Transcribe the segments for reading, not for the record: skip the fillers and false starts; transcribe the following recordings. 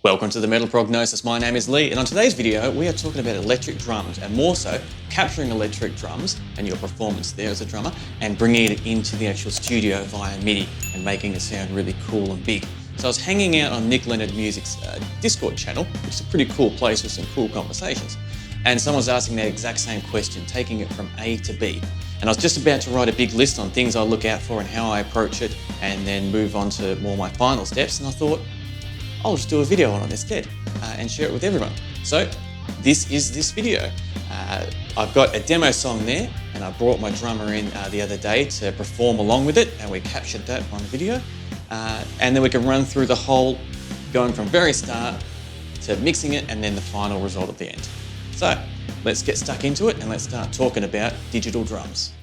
Welcome to the Metal Prognosis. My name is Lee, and on today's video we are talking about electric drums, and more so capturing electric drums and your performance there as a drummer and bringing it into the actual studio via Midi and making it sound really cool and big. So I was hanging out on Nick Leonards Music's Discord channel, which is a pretty cool place with some cool conversations, and someone was asking that exact same question, taking it from A to B. And I was just about to write a big list on things I look out for and how I approach it, and then move on to more my final steps, and I thought, I'll just do a video on it instead and share it with everyone. So this is this video. I've got a demo song there, and I brought my drummer in the other day to perform along with it, and we captured that on video. And then we can run through the whole, going from very start to mixing it and then the final result at the end. So let's get stuck into it and let's start talking about digital drums.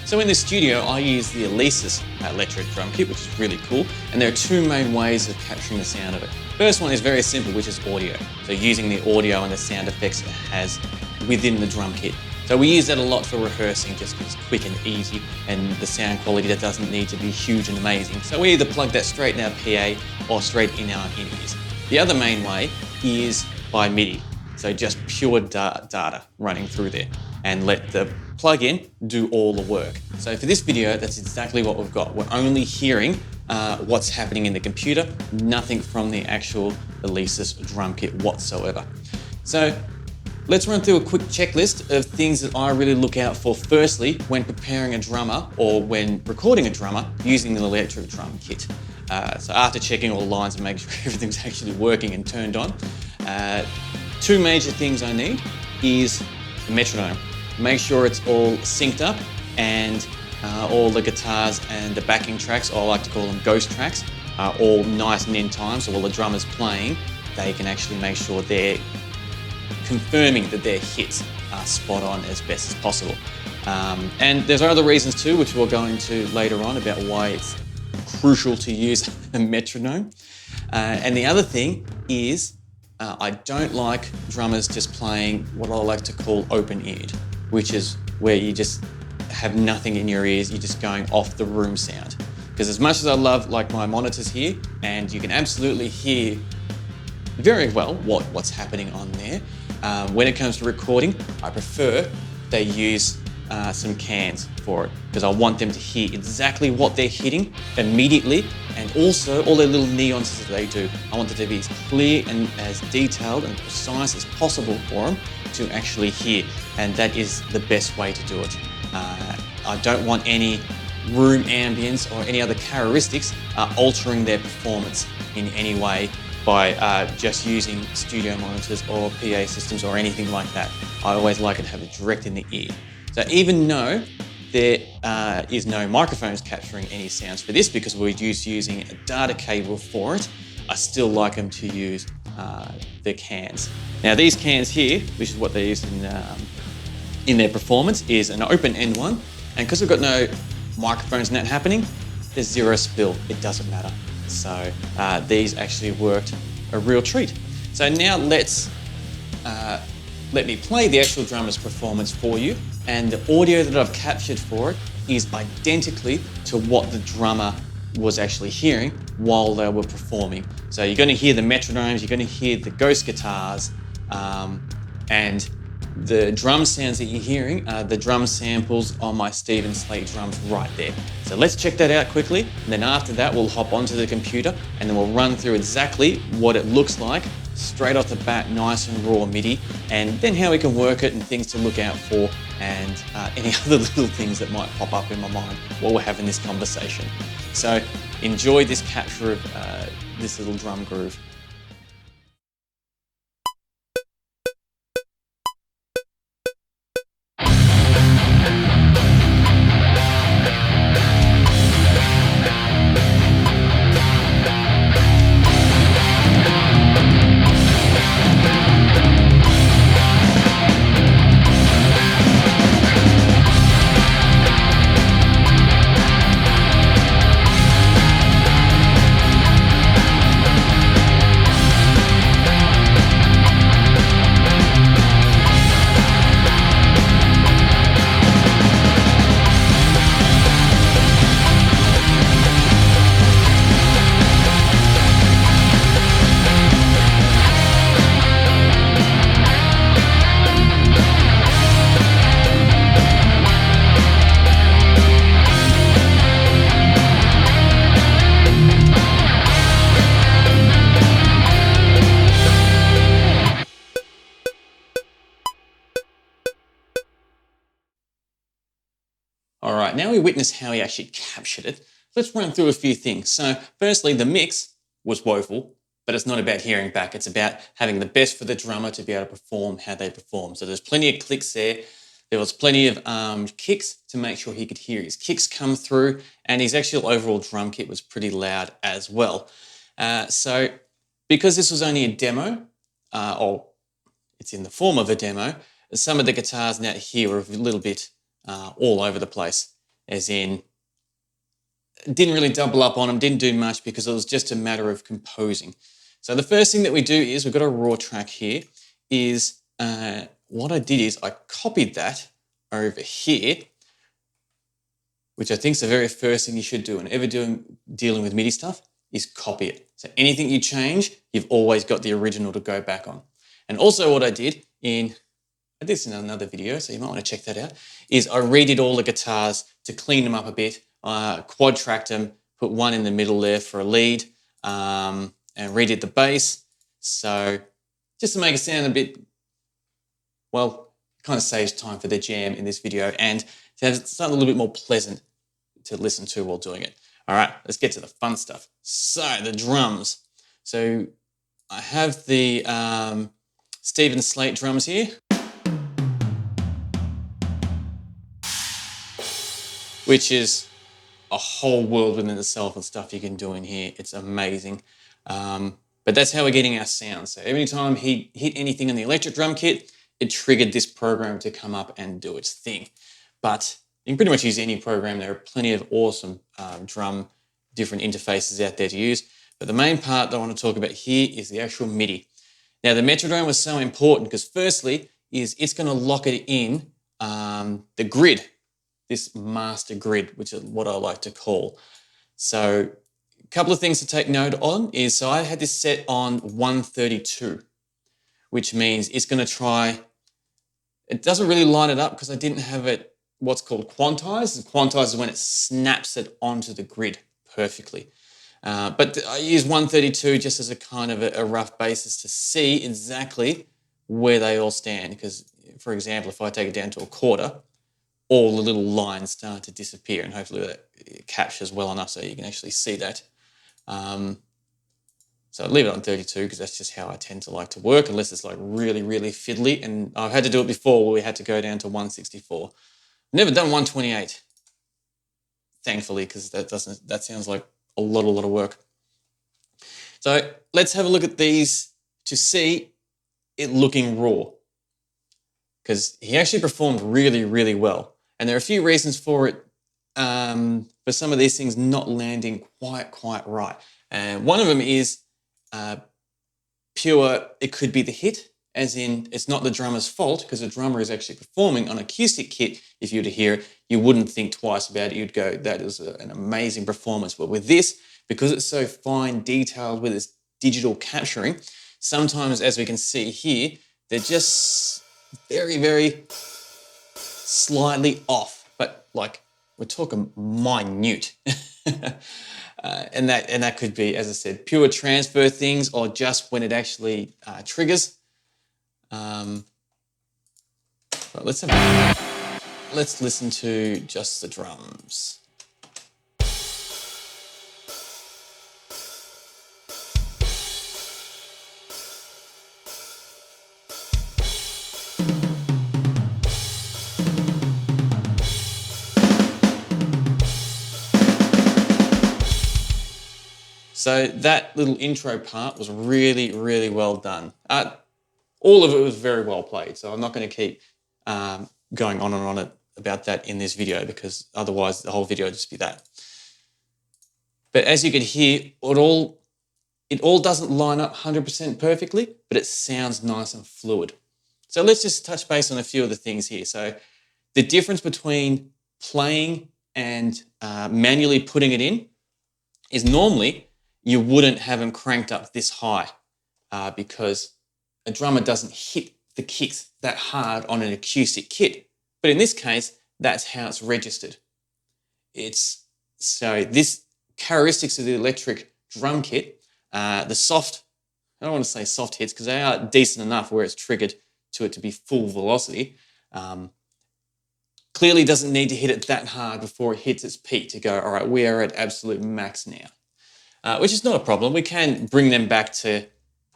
So in the studio, I use the Alesis Electric Drum Kit, which is really cool. And there are two main ways of capturing the sound of it. First one is very simple, which is audio. So using the audio and the sound effects it has within the drum kit. So we use that a lot for rehearsing, just because it's quick and easy, and the sound quality that doesn't need to be huge and amazing. So we either plug that straight in our PA or straight in our in-ears. The other main way is by Midi. So just pure data running through there, and let the plug-in do all the work. So for this video, that's exactly what we've got. We're only hearing what's happening in the computer, nothing from the actual Alesis drum kit whatsoever. So let's run through a quick checklist of things that I really look out for firstly when preparing a drummer or when recording a drummer using the electric drum kit. So after checking all the lines and making sure everything's actually working and turned on, two major things I need is the metronome. Make sure it's all synced up, and all the guitars and the backing tracks, or I like to call them ghost tracks, are all nice and in time, so while the drummer's playing, they can actually make sure they're confirming that their hits are spot on as best as possible. And there's other reasons too, which we'll go into later on, about why it's crucial to use a metronome. And the other thing is, I don't like drummers just playing what I like to call open-eared, which is where you just have nothing in your ears, you're just going off the room sound. Because as much as I love like my monitors here, and you can absolutely hear very well what's happening on there, when it comes to recording, I prefer they use some cans for it, because I want them to hear exactly what they're hitting immediately, and also all their little nuances that they do. I want it to be as clear and as detailed and precise as possible for them to actually hear, and that is the best way to do it. I don't want any room ambience or any other characteristics altering their performance in any way by just using studio monitors or PA systems or anything like that. I always like it to have it direct in the ear. So even though there is no microphones capturing any sounds for this, because we're just using a data cable for it, I still like them to use the cans. Now these cans here, which is what they use in their performance, is an open end one, and because we've got no microphones and that happening, there's zero spill, it doesn't matter. So these actually worked a real treat. So now let me play the actual drummer's performance for you, and the audio that I've captured for it is identically to what the drummer was actually hearing while they were performing. So you're going to hear the metronomes, you're going to hear the ghost guitars, and the drum sounds that you're hearing are the drum samples on my Stephen Slate drums right there. So let's check that out quickly, and then after that we'll hop onto the computer and then we'll run through exactly what it looks like straight off the bat, nice and raw MIDI, and then how we can work it and things to look out for, and any other little things that might pop up in my mind while we're having this conversation. So enjoy this capture of this little drum groove. All right, now we witness how he actually captured it. Let's run through a few things. So firstly, the mix was woeful, but it's not about hearing back. It's about having the best for the drummer to be able to perform how they perform. So there's plenty of clicks there. There was plenty of kicks to make sure he could hear his kicks come through, and his actual overall drum kit was pretty loud as well. So because this was only a demo, or it's in the form of a demo, some of the guitars now here are a little bit all over the place, as in didn't really double up on them, didn't do much because it was just a matter of composing. So the first thing that we do is we've got a raw track here, is what I did is I copied that over here, which I think is the very first thing you should do whenever dealing with MIDI stuff, is copy it. So anything you change, you've always got the original to go back on. And also what I did I did this in another video, so you might want to check that out, is I redid all the guitars to clean them up a bit, quad tracked them, put one in the middle there for a lead, and redid the bass. So just to make it sound a bit, well, it kind of saves time for the jam in this video and to have something a little bit more pleasant to listen to while doing it. All right, let's get to the fun stuff. So the drums. So I have the Stephen Slate drums here, which is a whole world within itself and stuff you can do in here. It's amazing. But that's how we're getting our sound. So every time he hit anything in the electric drum kit, it triggered this program to come up and do its thing. But you can pretty much use any program. There are plenty of awesome drum different interfaces out there to use. But the main part that I want to talk about here is the actual MIDI. Now the metronome was so important because firstly it's going to lock it in the grid, this master grid, which is what I like to call. So a couple of things to take note on is, so I had this set on 132, which means it's going to try, it doesn't really line it up because I didn't have it what's called quantized. Quantized is when it snaps it onto the grid perfectly. But I use 132 just as a kind of a rough basis to see exactly where they all stand. Because, for example, if I take it down to a quarter, all the little lines start to disappear, and hopefully that captures well enough so you can actually see that. So I leave it on 32 because that's just how I tend to like to work, unless it's like really, really fiddly. And I've had to do it before where we had to go down to 164. Never done 128, thankfully, because that sounds like a lot of work. So let's have a look at these to see it looking raw, because he actually performed really, really well. And there are a few reasons for it, for some of these things not landing quite right. And one of them is pure, it could be the hit, as in it's not the drummer's fault, because the drummer is actually performing on acoustic kit. If you were to hear it, you wouldn't think twice about it. You'd go, that is an amazing performance. But with this, because it's so fine detailed with its digital capturing, sometimes, as we can see here, they're just very, very slightly off, but like we're talking minute. And that could be, as I said, pure transfer things or just when it actually triggers. But let's listen to just the drums. So that little intro part was really, really well done. All of it was very well played, so I'm not going to keep going on and on about that in this video, because otherwise the whole video would just be that. But as you can hear, it all doesn't line up 100% perfectly, but it sounds nice and fluid. So let's just touch base on a few of the things here. So the difference between playing and manually putting it in is normally you wouldn't have them cranked up this high because a drummer doesn't hit the kicks that hard on an acoustic kit. But in this case, that's how it's registered. So this characteristics of the electric drum kit, the soft, I don't want to say soft hits because they are decent enough where it's triggered to it to be full velocity. Clearly doesn't need to hit it that hard before it hits its peak to go, all right, we are at absolute max now, which is not a problem. We can bring them back to,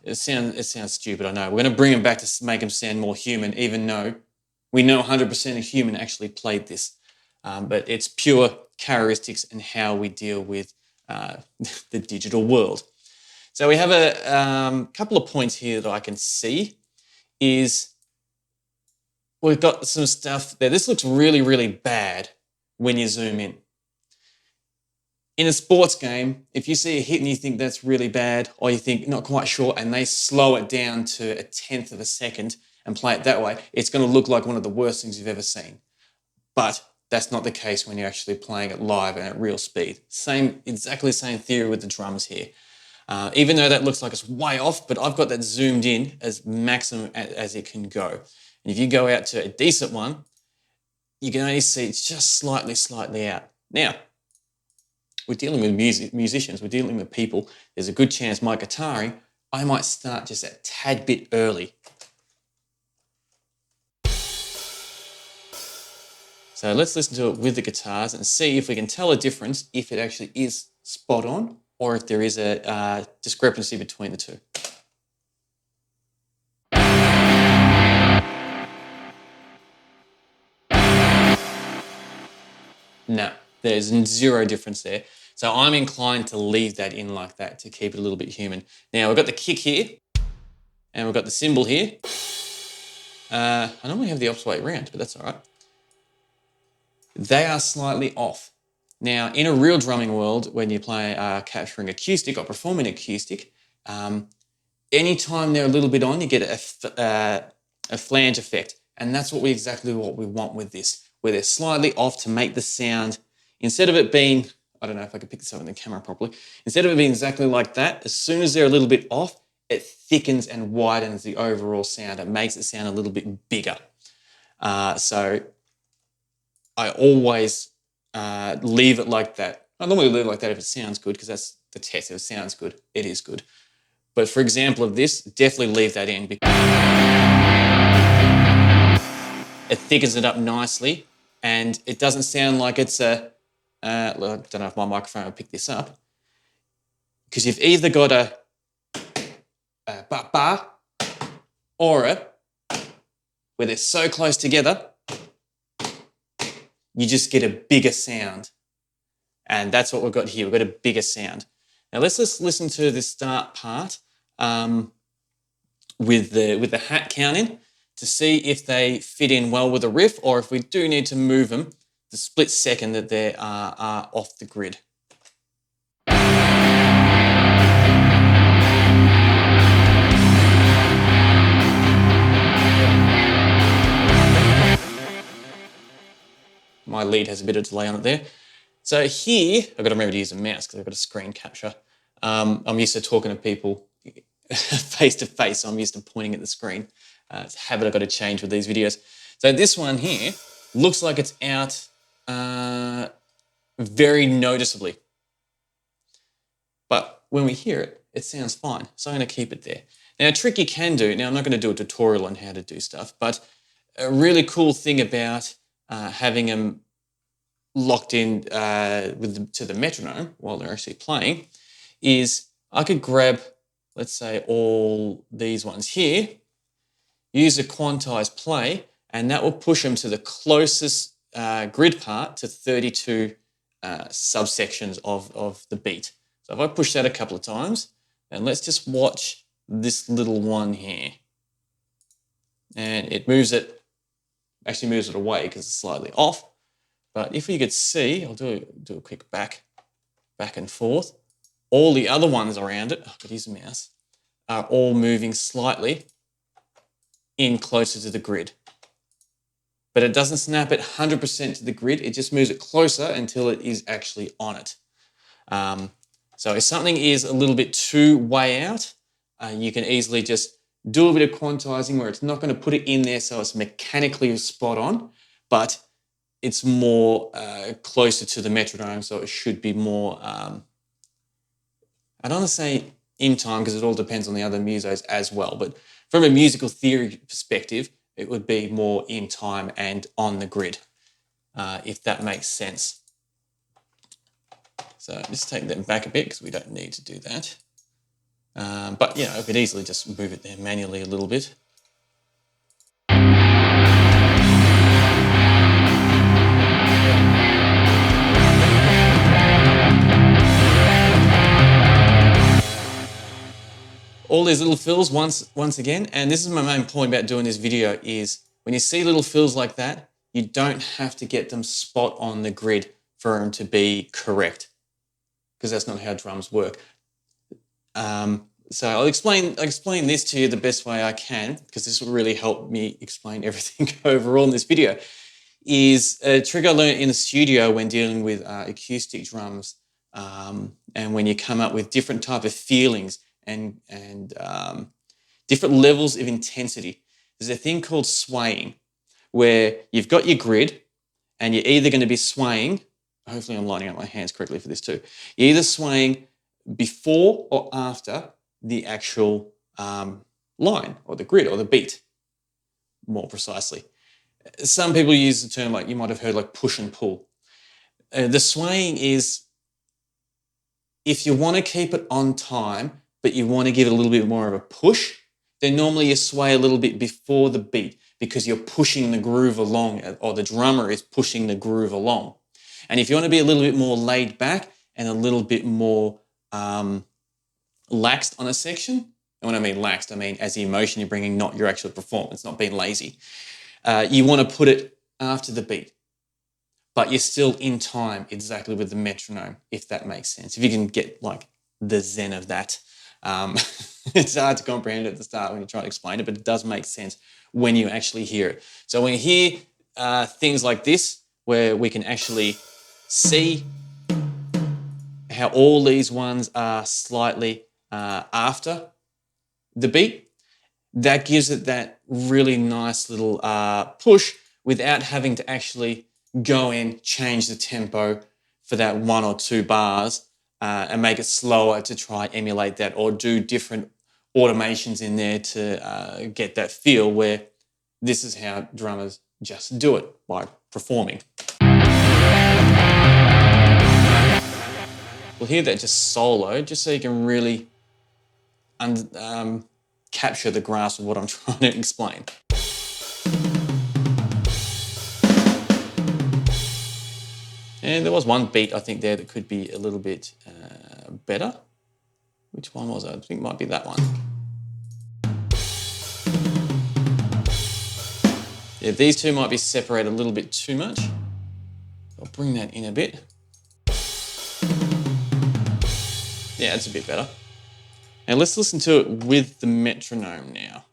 it sounds stupid, I know. We're going to bring them back to make them sound more human, even though we know 100% a human actually played this. But it's pure characteristics and how we deal with the digital world. So we have a couple of points here that I can see is we've got some stuff there. This looks really, really bad when you zoom in. In a sports game, if you see a hit and you think that's really bad, or you think not quite sure, and they slow it down to 1/10 of a second and play it that way, it's going to look like one of the worst things you've ever seen. But that's not the case when you're actually playing it live and at real speed. Exactly the same theory with the drums here. Even though that looks like it's way off, but I've got that zoomed in as maximum as it can go. And if you go out to a decent one, you can only see it's just slightly out. Now, we're dealing with musicians, we're dealing with people. There's a good chance my guitaring, I might start just a tad bit early. So let's listen to it with the guitars and see if we can tell a difference if it actually is spot on or if there is a discrepancy between the two. No, there's zero difference there. So I'm inclined to leave that in like that to keep it a little bit human. Now we've got the kick here and we've got the cymbal here. I normally have the opposite way around, but that's all right. They are slightly off. Now, in a real drumming world, when you play capturing acoustic or performing acoustic, anytime they're a little bit on, you get a flange effect. And that's exactly what we want with this, where they're slightly off to make the sound, instead of it being, I don't know if I can pick this up in the camera properly, instead of it being exactly like that, as soon as they're a little bit off, it thickens and widens the overall sound. It makes it sound a little bit bigger. So I always leave it like that. I normally leave it like that if it sounds good, because that's the test. If it sounds good, it is good. But for example of this, definitely leave that in because it thickens it up nicely and it doesn't sound like it's I don't know if my microphone will pick this up, because you've either got a ba or a where they're so close together, you just get a bigger sound. And that's what we've got here. We've got a bigger sound. Now let's just listen to the start part with the hat count in to see if they fit in well with the riff, or if we do need to move them the split second that they are off the grid. My lead has a bit of delay on it there. So here, I've got to remember to use a mouse because I've got a screen capture. I'm used to talking to people face to face, so I'm used to pointing at the screen. It's a habit I've got to change with these videos. So this one here looks like it's out very noticeably. But when we hear it, it sounds fine. So I'm going to keep it there. Now, a trick you can do, now I'm not going to do a tutorial on how to do stuff, but a really cool thing about having them locked in to the metronome while they're actually playing is I could grab, let's say, all these ones here, use a quantized play, and that will push them to the closest grid part to 32 subsections of the beat. So if I push that a couple of times, and let's just watch this little one here. And it moves it, actually moves it away because it's slightly off. But if you could see, I'll do a quick back and forth. All the other ones around it, I could use a mouse, are all moving slightly in closer to the grid. But it doesn't snap it 100% to the grid. It just moves it closer until it is actually on it. So if something is a little bit too way out, you can easily just do a bit of quantizing where it's not going to put it in there so it's mechanically spot on, but it's more closer to the metronome, so it should be more, I don't want to say in time because it all depends on the other musos as well, but from a musical theory perspective, it would be more in time and on the grid. if that makes sense. So just take that back a bit because we don't need to do that. But you know, I could easily just move it there manually a little bit. All these little fills once again, and this is my main point about doing this video, is when you see little fills like that, you don't have to get them spot on the grid for them to be correct, because that's not how drums work. So I'll explain this to you the best way I can, because this will really help me explain everything overall in this video. Is a trick I learned in the studio when dealing with acoustic drums, and when you come up with different type of feelings and different levels of intensity. There's a thing called swaying, where you've got your grid and you're either going to be swaying, hopefully I'm lining up my hands correctly for this too, you're either swaying before or after the actual line or the grid or the beat, more precisely. Some people use the term, like you might have heard, like push and pull. The swaying is if you want to keep it on time, but you want to give it a little bit more of a push, then normally you sway a little bit before the beat because you're pushing the groove along, or the drummer is pushing the groove along. And if you want to be a little bit more laid back and a little bit more laxed on a section, and when I mean laxed, I mean as the emotion you're bringing, not your actual performance, not being lazy. You want to put it after the beat, but you're still in time exactly with the metronome, if that makes sense. If you can get like the zen of that. It's hard to comprehend at the start when you try to explain it, but it does make sense when you actually hear it. So when you hear things like this, where we can actually see how all these ones are slightly after the beat, that gives it that really nice little push without having to actually go in, change the tempo for that 1 or 2 bars and make it slower to try emulate that, or do different automations in there to get that feel where this is how drummers just do it, by performing. We'll hear that just solo, just so you can really capture the grasp of what I'm trying to explain. And there was one beat I think there that could be a little bit better. Which one was it? I think it might be that one. Yeah, these two might be separated a little bit too much. I'll bring that in a bit. Yeah, it's a bit better. And let's listen to it with the metronome now.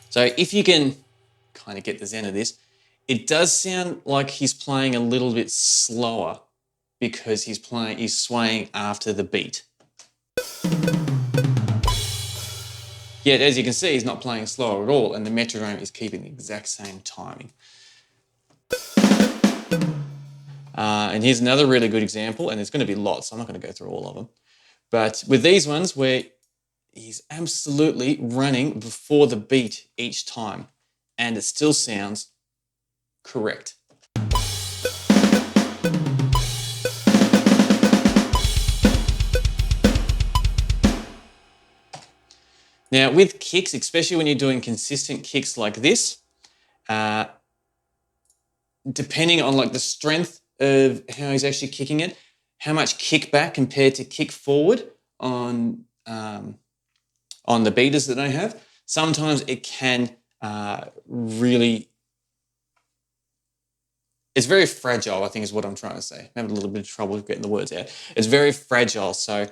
So if you can kind of get the zen of this, it does sound like he's playing a little bit slower because he's swaying after the beat. Yet, as you can see, he's not playing slower at all, and the metronome is keeping the exact same timing. And here's another really good example, and there's going to be lots, so I'm not going to go through all of them. But with these ones where he's absolutely running before the beat each time, and it still sounds correct. Now with kicks, especially when you're doing consistent kicks like this, depending on like the strength of how he's actually kicking it, how much kickback compared to kick forward on the beaters that I have, sometimes it can really, it's very fragile, I think is what I'm trying to say. I'm having a little bit of trouble getting the words out. It's very fragile, so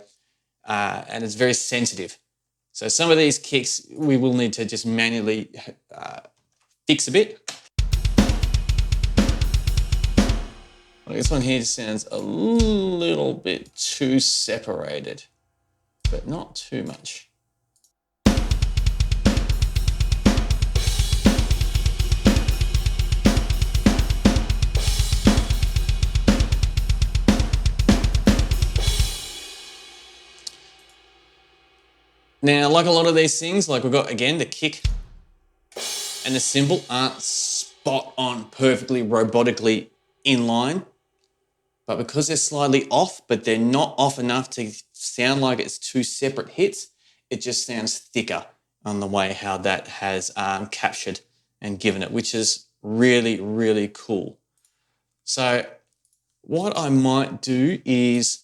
and it's very sensitive. So some of these kicks we will need to just manually fix a bit. Well, this one here sounds a little bit too separated, but not too much. Now, like a lot of these things, like we've got, again, the kick and the cymbal aren't spot on, perfectly robotically in line, but because they're slightly off, but they're not off enough to sound like it's two separate hits, it just sounds thicker on the way how that has captured and given it, which is really, really cool. So what I might do is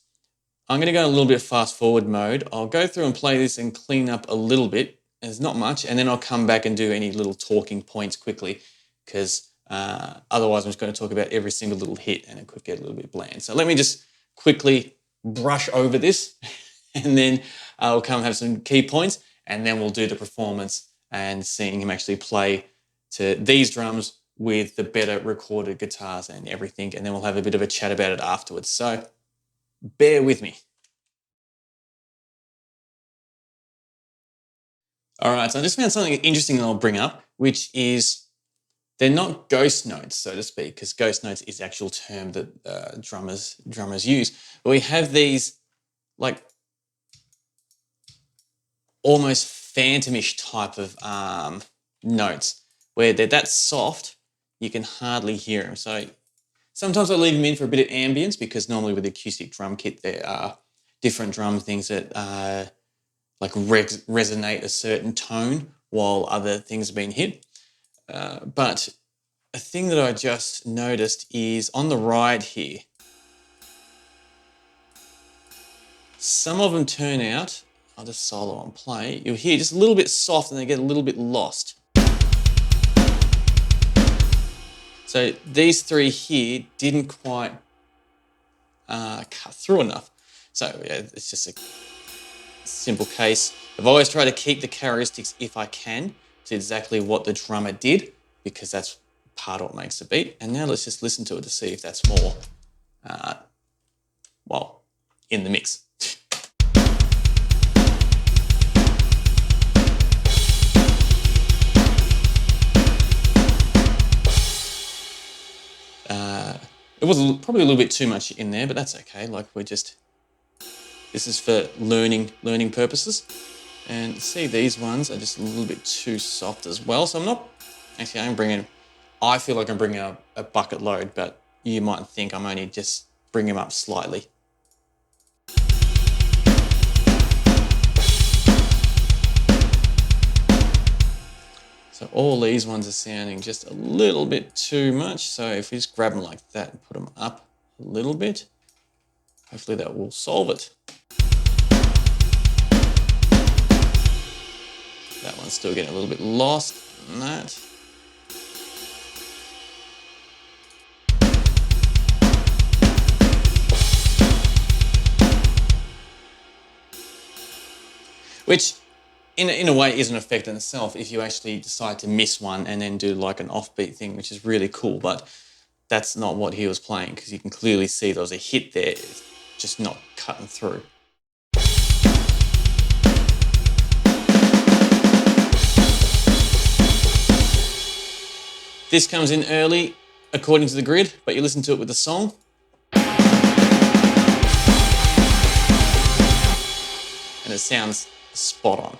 I'm going to go a little bit fast forward mode. I'll go through and play this and clean up a little bit. There's not much, and then I'll come back and do any little talking points quickly, because otherwise I'm just going to talk about every single little hit and it could get a little bit bland. So let me just quickly brush over this and then I'll come have some key points, and then we'll do the performance and seeing him actually play to these drums with the better recorded guitars and everything, and then we'll have a bit of a chat about it afterwards. So bear with me. All right, so I just found something interesting that I'll bring up, which is they're not ghost notes, so to speak, because ghost notes is the actual term that drummers use. But we have these like almost phantomish type of notes where they're that soft you can hardly hear them. So sometimes I leave them in for a bit of ambience, because normally with the acoustic drum kit there are different drum things that like resonate a certain tone while other things are being hit. But a thing that I just noticed is on the right here, some of them turn out, I'll just solo and play, you'll hear just a little bit soft and they get a little bit lost. So these three here didn't quite cut through enough. So yeah, it's just a simple case. I've always tried to keep the characteristics, if I can, to exactly what the drummer did, because that's part of what makes the beat. And now let's just listen to it to see if that's more, well, in the mix. It was probably a little bit too much in there, but that's okay. Like this is for learning purposes. And see, these ones are just a little bit too soft as well. So I feel like I'm bringing a bucket load, but you might think I'm only just bringing them up slightly. So all these ones are sounding just a little bit too much. So if we just grab them like that and put them up a little bit, hopefully that will solve it. That one's still getting a little bit lost in that. Which in a way is an effect in itself if you actually decide to miss one and then do like an offbeat thing, which is really cool, but that's not what he was playing, because you can clearly see there was a hit there, it's just not cutting through. This comes in early according to the grid, but you listen to it with the song. And it sounds spot on.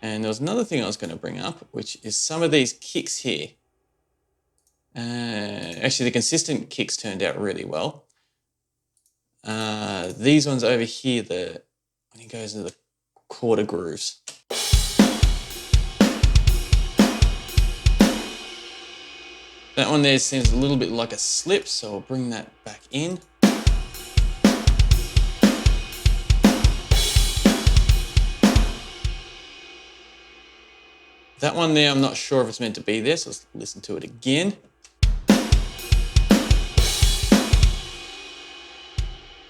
And there was another thing I was going to bring up, which is some of these kicks here. Actually, the consistent kicks turned out really well. These ones over here, when he goes into the quarter grooves. That one there seems a little bit like a slip, so I'll bring that back in. That one there, I'm not sure if it's meant to be there, so let's listen to it again.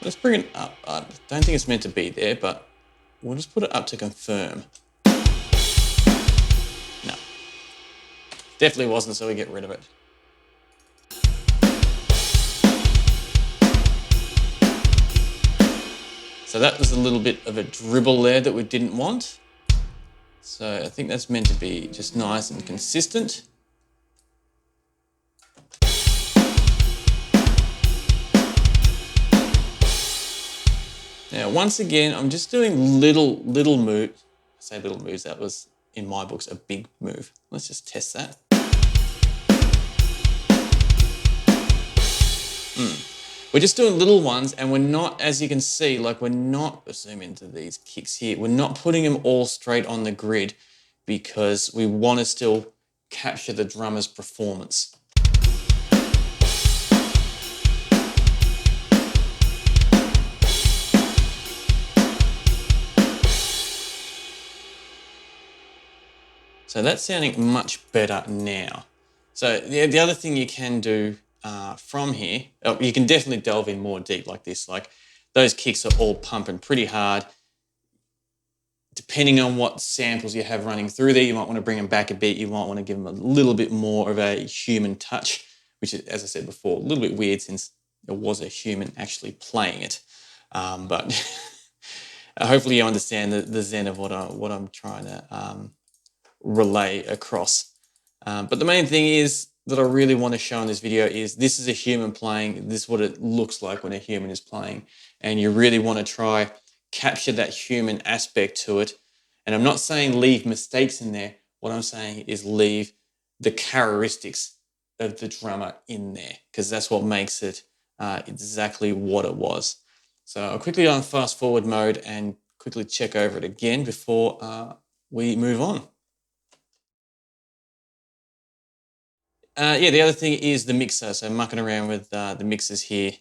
Let's bring it up. I don't think it's meant to be there, but we'll just put it up to confirm. No. Definitely wasn't, so we get rid of it. So that was a little bit of a dribble there that we didn't want. So I think that's meant to be just nice and consistent. Now, once again, I'm just doing little moves. I say little moves, that was in my books, a big move. Let's just test that. We're just doing little ones, and we're not, as you can see, like we're not, zoom into these kicks here, we're not putting them all straight on the grid because we want to still capture the drummer's performance. So that's sounding much better now. So the other thing you can do from here, you can definitely delve in more deep like this. Like those kicks are all pumping pretty hard. Depending on what samples you have running through there, you might want to bring them back a bit. You might want to give them a little bit more of a human touch, which is, as I said before, a little bit weird since there was a human actually playing it. But hopefully you understand the zen of what I'm trying to relay across. But the main thing is that I really want to show in this video is this is a human playing. This is what it looks like when a human is playing. And you really want to try capture that human aspect to it. And I'm not saying leave mistakes in there. What I'm saying is leave the characteristics of the drummer in there, because that's what makes it exactly what it was. So I'll quickly on fast forward mode and quickly check over it again before we move on. Yeah, the other thing is the mixer. So mucking around with the mixers here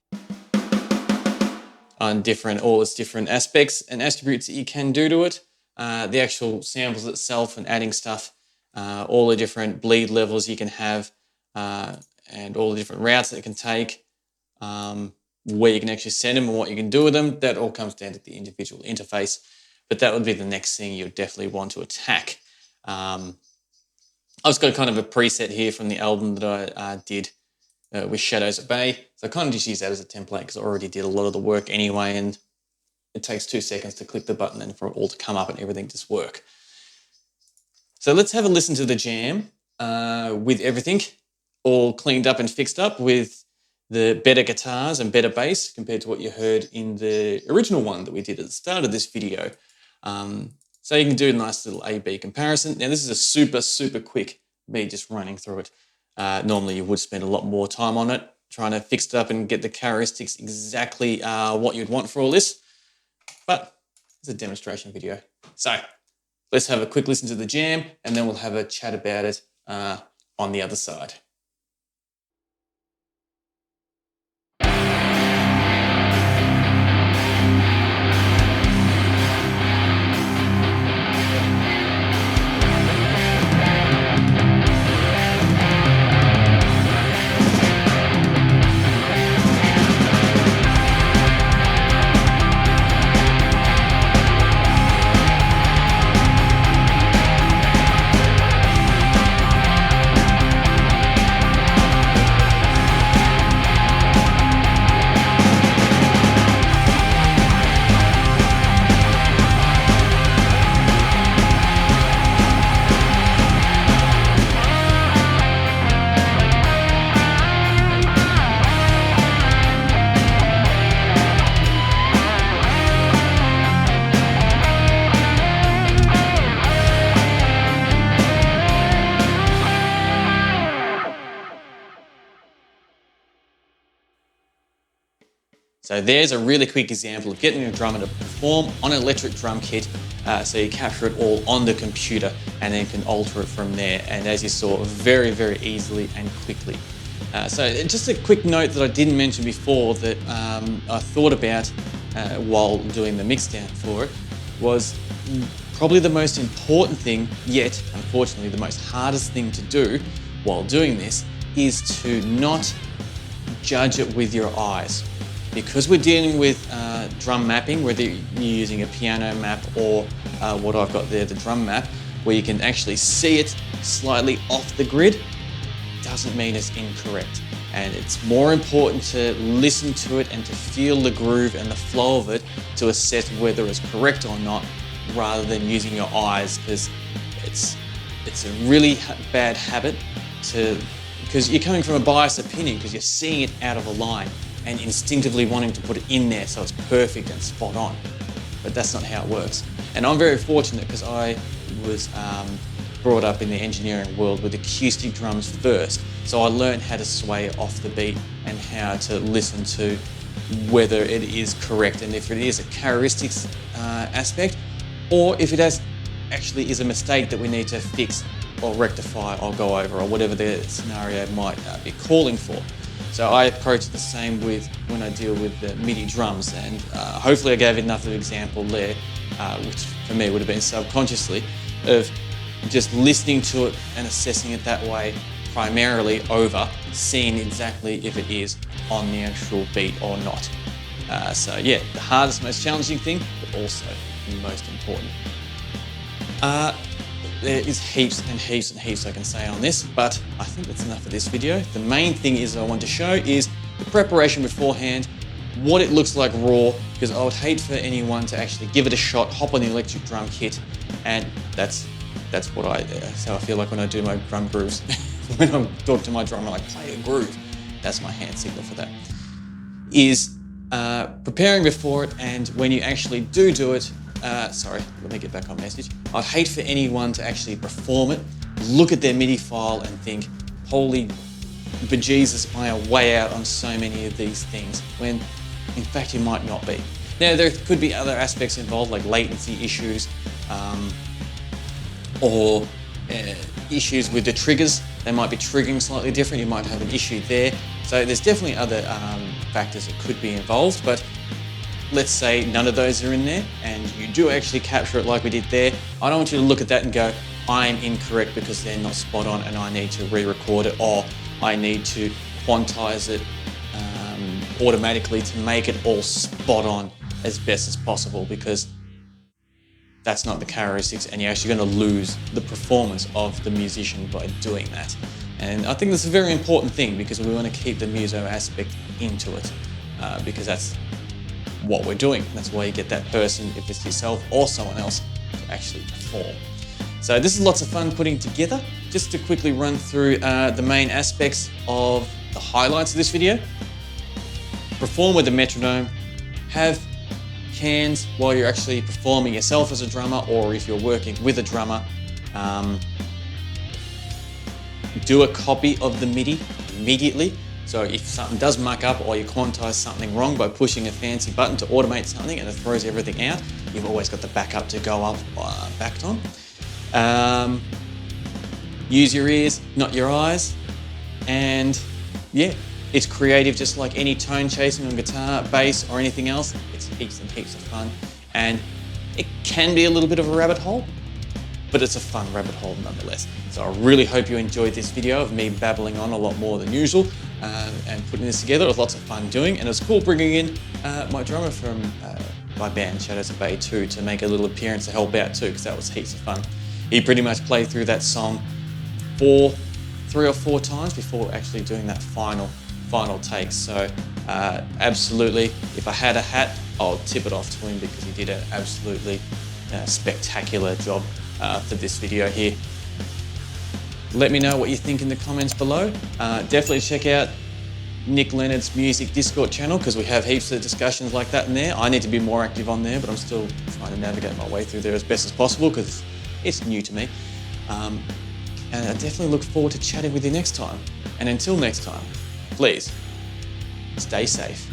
on all its different aspects and attributes that you can do to it. The actual samples itself and adding stuff, all the different bleed levels you can have, and all the different routes that it can take, where you can actually send them and what you can do with them. That all comes down to the individual interface. But that would be the next thing you would definitely want to attack. I've just got kind of a preset here from the album that I did with Shadows at Bay. So I kind of just use that as a template because I already did a lot of the work anyway, and it takes 2 seconds to click the button and for it all to come up and everything just work. So let's have a listen to the jam with everything all cleaned up and fixed up, with the better guitars and better bass compared to what you heard in the original one that we did at the start of this video. So you can do a nice little A-B comparison. Now this is a super, super quick me just running through it. Normally you would spend a lot more time on it, trying to fix it up and get the characteristics exactly what you'd want for all this. But it's a demonstration video. So let's have a quick listen to the jam and then we'll have a chat about it on the other side. So there's a really quick example of getting a drummer to perform on an electric drum kit. So you capture it all on the computer and then can alter it from there. And as you saw, very, very easily and quickly. So just a quick note that I didn't mention before that I thought about while doing the mix down for it was probably the most important thing, yet unfortunately the most hardest thing to do while doing this is to not judge it with your eyes. Because we're dealing with drum mapping, whether you're using a piano map or what I've got there, the drum map, where you can actually see it slightly off the grid, doesn't mean it's incorrect. And it's more important to listen to it and to feel the groove and the flow of it to assess whether it's correct or not, rather than using your eyes, because it's a really bad habit because you're coming from a biased opinion because you're seeing it out of a line and instinctively wanting to put it in there so it's perfect and spot on. But that's not how it works. And I'm very fortunate because I was brought up in the engineering world with acoustic drums first. So I learned how to sway off the beat and how to listen to whether it is correct and if it is a characteristics aspect, or if it actually is a mistake that we need to fix or rectify or go over, or whatever the scenario might be calling for. So I approach the same with when I deal with the Midi drums, and hopefully I gave enough of an example there, which for me would have been subconsciously, of just listening to it and assessing it that way, primarily over seeing exactly if it is on the actual beat or not. So yeah, the hardest, most challenging thing, but also the most important. There is heaps and heaps and heaps I can say on this, but I think that's enough of this video. The main thing I want to show is the preparation beforehand, what it looks like raw, because I would hate for anyone to actually give it a shot, hop on the electric drum kit, and that's what how I feel like when I do my drum grooves. When I talk to my drummer, like, play a groove. That's my hand signal for that. Is preparing before it, and when you actually do it, sorry, let me get back on message. I'd hate for anyone to actually perform it, look at their MIDI file and think, holy bejesus, I am way out on so many of these things, when in fact you might not be. Now there could be other aspects involved, like latency issues, or issues with the triggers. They might be triggering slightly different, you might have an issue there. So there's definitely other factors that could be involved, but let's say none of those are in there and you do actually capture it like we did there. I don't want you to look at that and go, I'm incorrect because they're not spot on and I need to re-record it, or I need to quantize it automatically to make it all spot on as best as possible, because that's not the characteristics and you're actually going to lose the performance of the musician by doing that. And I think that's a very important thing, because we want to keep the muso aspect into it, because that's what we're doing. That's why you get that person, if it's yourself or someone else, to actually perform. So this is lots of fun putting together. Just to quickly run through the main aspects of the highlights of this video. Perform with a metronome, have cans while you're actually performing yourself as a drummer, or if you're working with a drummer. Do a copy of the MIDI immediately. So if something does muck up or you quantize something wrong by pushing a fancy button to automate something and it throws everything out, you've always got the backup to go up backed on. Use your ears, not your eyes. And yeah, it's creative, just like any tone chasing on guitar, bass, or anything else. It's heaps and heaps of fun. And it can be a little bit of a rabbit hole, but it's a fun rabbit hole nonetheless. So I really hope you enjoyed this video of me babbling on a lot more than usual and putting this together. It was lots of fun doing, and it was cool bringing in my drummer from my band, Shadows of Bay 2, to make a little appearance to help out too, because that was heaps of fun. He pretty much played through that song 3 or 4 times before actually doing that final take. So absolutely, if I had a hat, I'll tip it off to him, because he did an absolutely spectacular job for this video here. Let me know what you think in the comments below. Definitely check out Nick Leonards Music Discord channel, because we have heaps of discussions like that in there. I need to be more active on there, but I'm still trying to navigate my way through there as best as possible, because it's new to me. And I definitely look forward to chatting with you next time. And until next time, please stay safe.